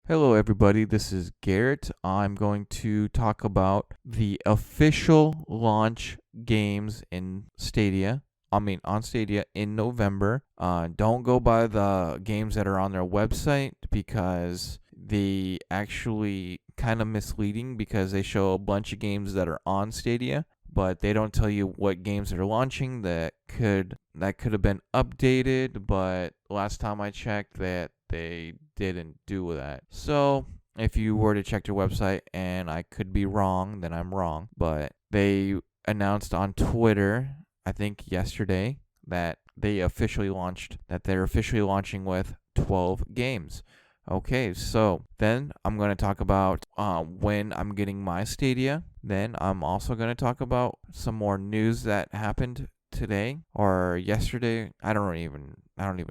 Hello, everybody. This is Garrett. I'm going to talk about the official launch games in Stadia. On Stadia in November. Don't go by the games that are on their website because they actually kind of misleading because they show a bunch of games that are on Stadia, but they don't tell you what games are launching that could have been updated. But last time I checked, that they didn't do that. So if you were to check their website, and I could be wrong, then I'm wrong. But they announced on Twitter, I think yesterday, that they're officially launching with 12 games. Okay, so then I'm going to talk about when I'm getting my Stadia. Then I'm also going to talk about some more news that happened today or yesterday. I don't even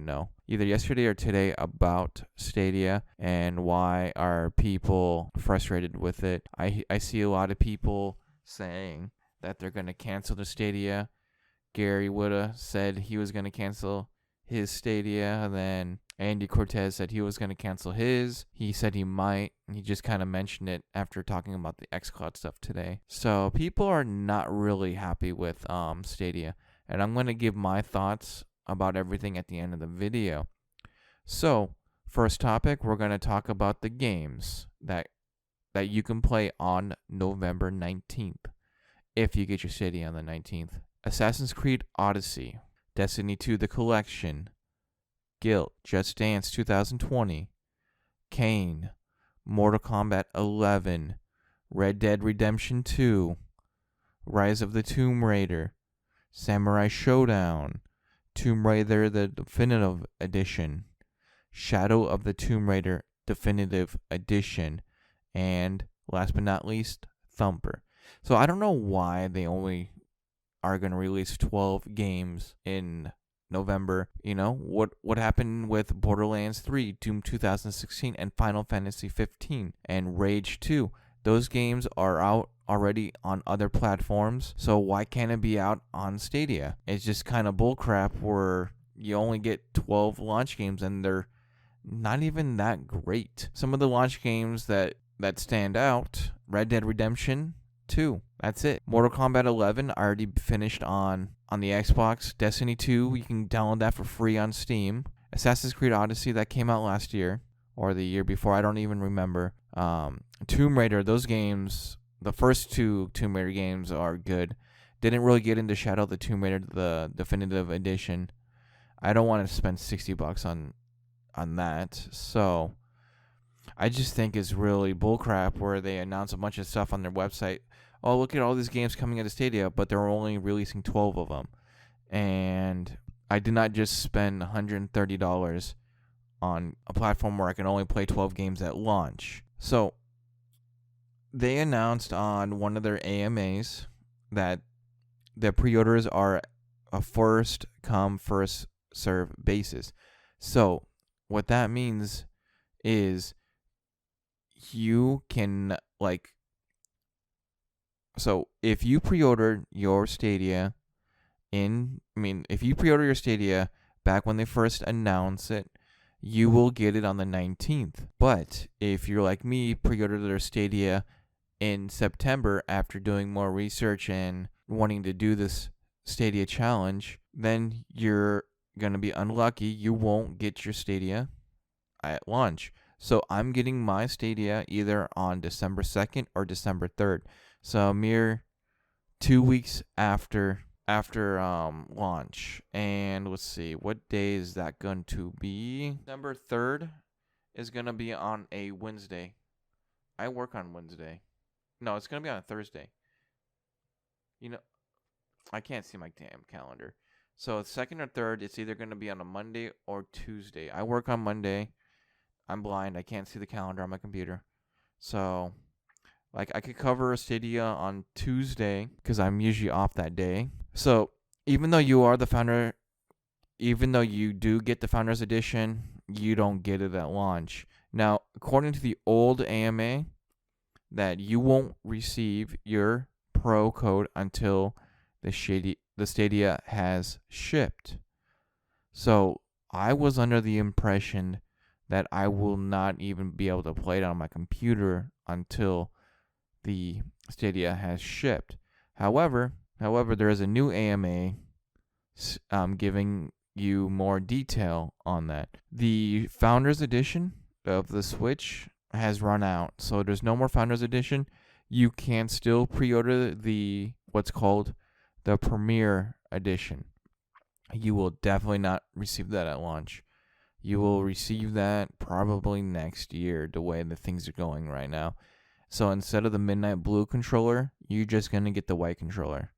know. Either yesterday or today about Stadia and why are people frustrated with it. I see a lot of people saying that they're going to cancel the Stadia. Gary Whitta said he was going to cancel his Stadia, and then Andy Cortez said he was going to cancel his. He said he might. He just kind of mentioned it after talking about the xCloud stuff today. So people are not really happy with Stadia, and I'm going to give my thoughts about everything at the end of the video. So, first topic, we're going to talk about the games that you can play on November 19th if you get your Stadia on the 19th. Assassin's Creed Odyssey, Destiny 2 The Collection, Guilt, Just Dance 2020, Kane, Mortal Kombat 11, Red Dead Redemption 2, Rise of the Tomb Raider, Samurai Showdown, Tomb Raider the Definitive Edition, Shadow of the Tomb Raider Definitive Edition, and last but not least, Thumper. So I don't know why they only are going to release 12 games in November. You know, what happened with Borderlands 3, Doom 2016, and Final Fantasy 15, and Rage 2? Those games are out already on other platforms, so why can't it be out on Stadia? It's just kind of bullcrap where you only get 12 launch games and they're not even that great. Some of the launch games that stand out: Red Dead Redemption 2. That's it. Mortal Kombat 11 I already finished on the Xbox. Destiny 2, you can download that for free on Steam. Assassin's Creed Odyssey, that came out last year or the year before, I don't even remember. Tomb Raider, those games, the first two Tomb Raider games are good. Didn't really get into Shadow of the Tomb Raider, the Definitive Edition. I don't want to spend $60 on that. So I just think it's really bullcrap where they announce a bunch of stuff on their website. Oh, look at all these games coming out of Stadia, but they're only releasing 12 of them. And I did not just spend $130 on a platform where I can only play 12 games at launch. So they announced on one of their AMAs that the pre-orders are a first come, first serve basis. So what that means is you can so if you pre-order your Stadia if you pre-order your Stadia back when they first announce it, you will get it on the 19th. But if you're like me, pre-order their Stadia in September after doing more research and wanting to do this Stadia challenge, then you're going to be unlucky. You won't get your Stadia at launch. So I'm getting my Stadia either on December 2nd or December 3rd. So a mere 2 weeks after launch. And let's see, what day is that going to be? December 3rd is going to be on a Wednesday. I work on Wednesday. No, it's going to be on a Thursday. You know, I can't see my damn calendar. So 2nd or 3rd, it's either going to be on a Monday or Tuesday. I work on Monday. I'm blind. I can't see the calendar on my computer. So I could cover a Stadia on Tuesday because I'm usually off that day. So even though you are the founder, even though you do get the Founders Edition, you don't get it at launch. Now, according to the old AMA, that you won't receive your Pro code until the Stadia has shipped. So I was under the impression that I will not even be able to play it on my computer until the Stadia has shipped. However, there is a new AMA giving you more detail on that. The Founders Edition of the Switch has run out, so there's no more Founders Edition. You can still pre-order the what's called the Premier Edition. You will definitely not receive that at launch. You will receive that probably next year, the way the things are going right now. So instead of the Midnight Blue controller, you're just going to get the white controller.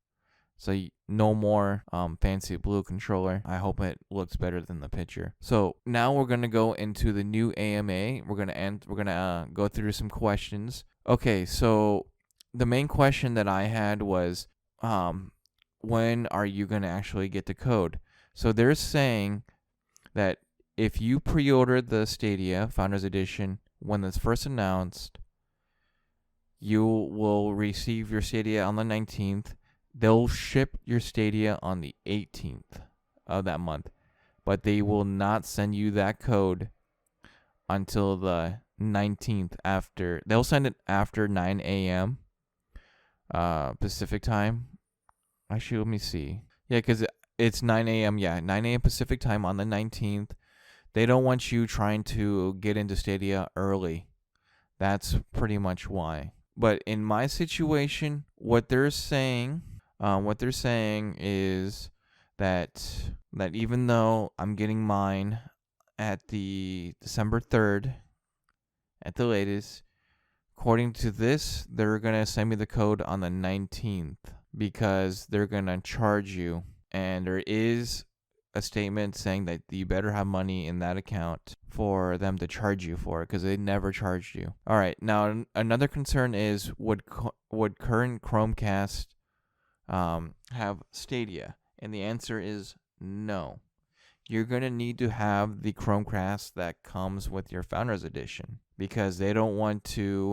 So no more fancy blue controller. I hope it looks better than the picture. So now we're going to go into the new AMA. We're going to go through some questions. Okay, so the main question that I had was, when are you going to actually get the code? So they're saying that if you pre-ordered the Stadia Founders Edition when it's first announced, you will receive your Stadia on the 19th. They'll ship your Stadia on the 18th of that month, but they will not send you that code until the 19th after. They'll send it after 9 a.m. Pacific time. Actually, let me see. Yeah, because it's 9 a.m. Yeah, 9 a.m. Pacific time on the 19th. They don't want you trying to get into Stadia early. That's pretty much why. But in my situation, what they're saying is that even though I'm getting mine at the December 3rd at the latest, according to this, they're going to send me the code on the 19th because they're going to charge you. And there is a statement saying that you better have money in that account for them to charge you for it, because they never charged you. All right, now another concern is, would current Chromecast have Stadia? And the answer is no. You're going to need to have the Chromecast that comes with your Founders Edition, because they don't want to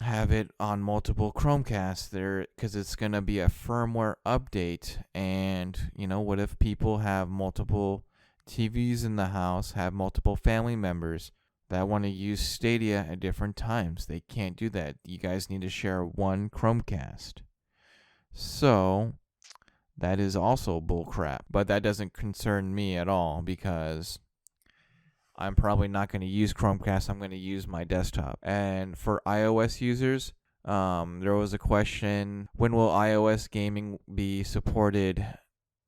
have it on multiple Chromecasts there, because it's going to be a firmware update. And what if people have multiple TVs in the house, have multiple family members that want to use Stadia at different times? They can't do that. You guys need to share one Chromecast. So that is also bullcrap, but that doesn't concern me at all, because I'm probably not going to use Chromecast. I'm going to use my desktop. And for iOS users, there was a question, when will iOS gaming be supported?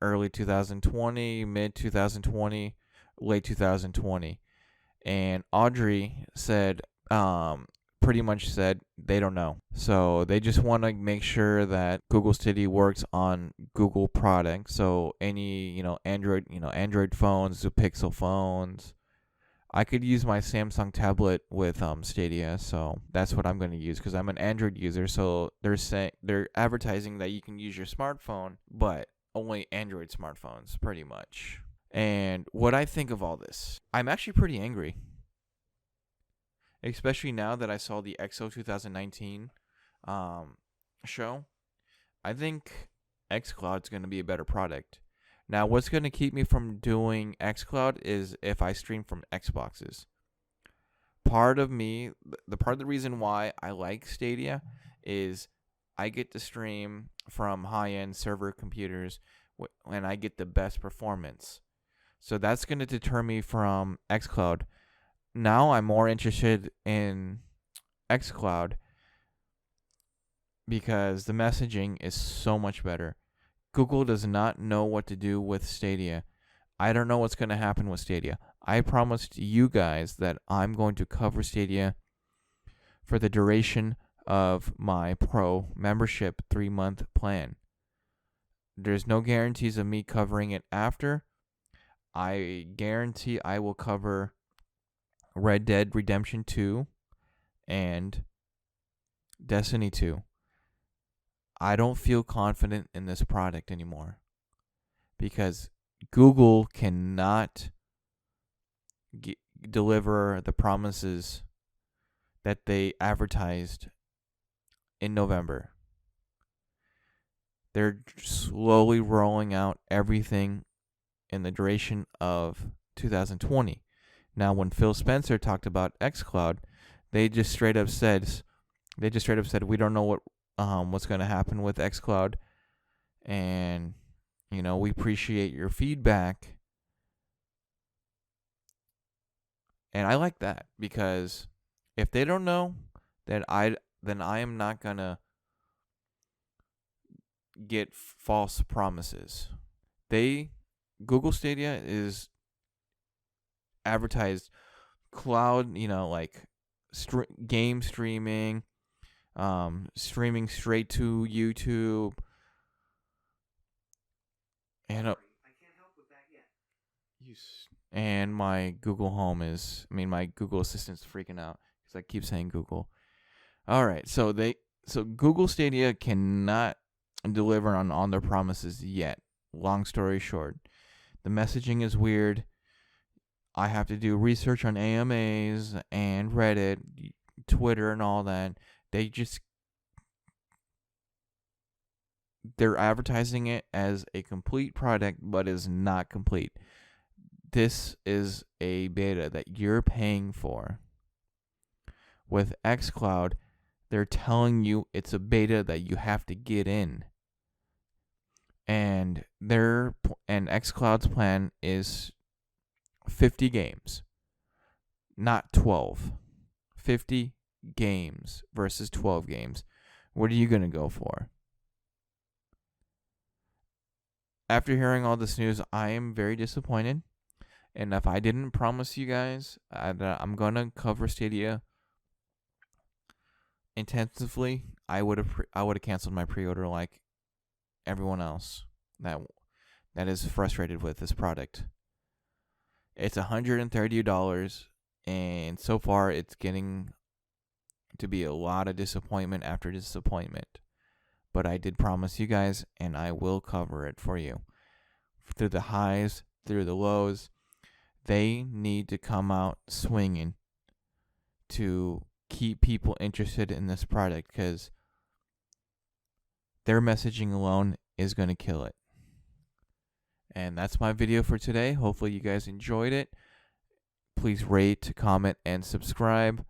Early 2020, mid 2020, late 2020. And Audrey said, pretty much said they don't know. So they just want to make sure that Google Stadia works on Google products. So any, Android phones, the Pixel phones. I could use my Samsung tablet with Stadia, so that's what I'm going to use, because I'm an Android user. So they're advertising that you can use your smartphone, but only Android smartphones, pretty much. And what I think of all this, I'm actually pretty angry. Especially now that I saw the XO 2019 show. I think xCloud's going to be a better product. Now, what's going to keep me from doing xCloud is if I stream from Xboxes. Part of the reason why I like Stadia is I get to stream from high-end server computers and I get the best performance. So that's going to deter me from xCloud. Now I'm more interested in xCloud because the messaging is so much better. Google does not know what to do with Stadia. I don't know what's going to happen with Stadia. I promised you guys that I'm going to cover Stadia for the duration of my Pro membership 3-month plan. There's no guarantees of me covering it after. I guarantee I will cover Red Dead Redemption 2 and Destiny 2. I don't feel confident in this product anymore because Google cannot deliver the promises that they advertised in November. They're slowly rolling out everything in the duration of 2020. Now, when Phil Spencer talked about xCloud, they just straight up said we don't know what's going to happen with xCloud, and we appreciate your feedback. And I like that, because if they don't know, then I am not gonna get false promises. Google Stadia is advertised cloud, like game streaming, streaming straight to YouTube, and and my Google Home my Google Assistant's freaking out because I keep saying Google. All right, so Google Stadia cannot deliver on their promises yet. Long story short, the messaging is weird. I have to do research on AMAs and Reddit, Twitter, and all that. They're advertising it as a complete product, but is not complete. This is a beta that you're paying for. With xCloud, they're telling you it's a beta that you have to get in. And xCloud's plan is 50 games, not 12. 50 games versus 12 games. What are you going to go for? After hearing all this news, I am very disappointed. And if I didn't promise you guys that I'm going to cover Stadia intensively, I would have canceled my pre-order like everyone else that is frustrated with this product. It's $130, and so far it's getting to be a lot of disappointment after disappointment. But I did promise you guys, and I will cover it for you. Through the highs, through the lows, they need to come out swinging to keep people interested in this product, because their messaging alone is going to kill it. And that's my video for today. Hopefully you guys enjoyed it. Please rate, comment, and subscribe.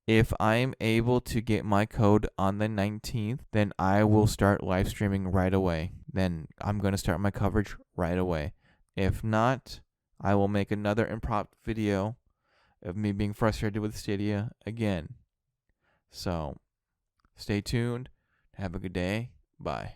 If I'm able to get my code on the 19th, then I will start live streaming right away. Then I'm going to start my coverage right away. If not, I will make another impromptu video of me being frustrated with Stadia again. So, stay tuned. Have a good day. Bye.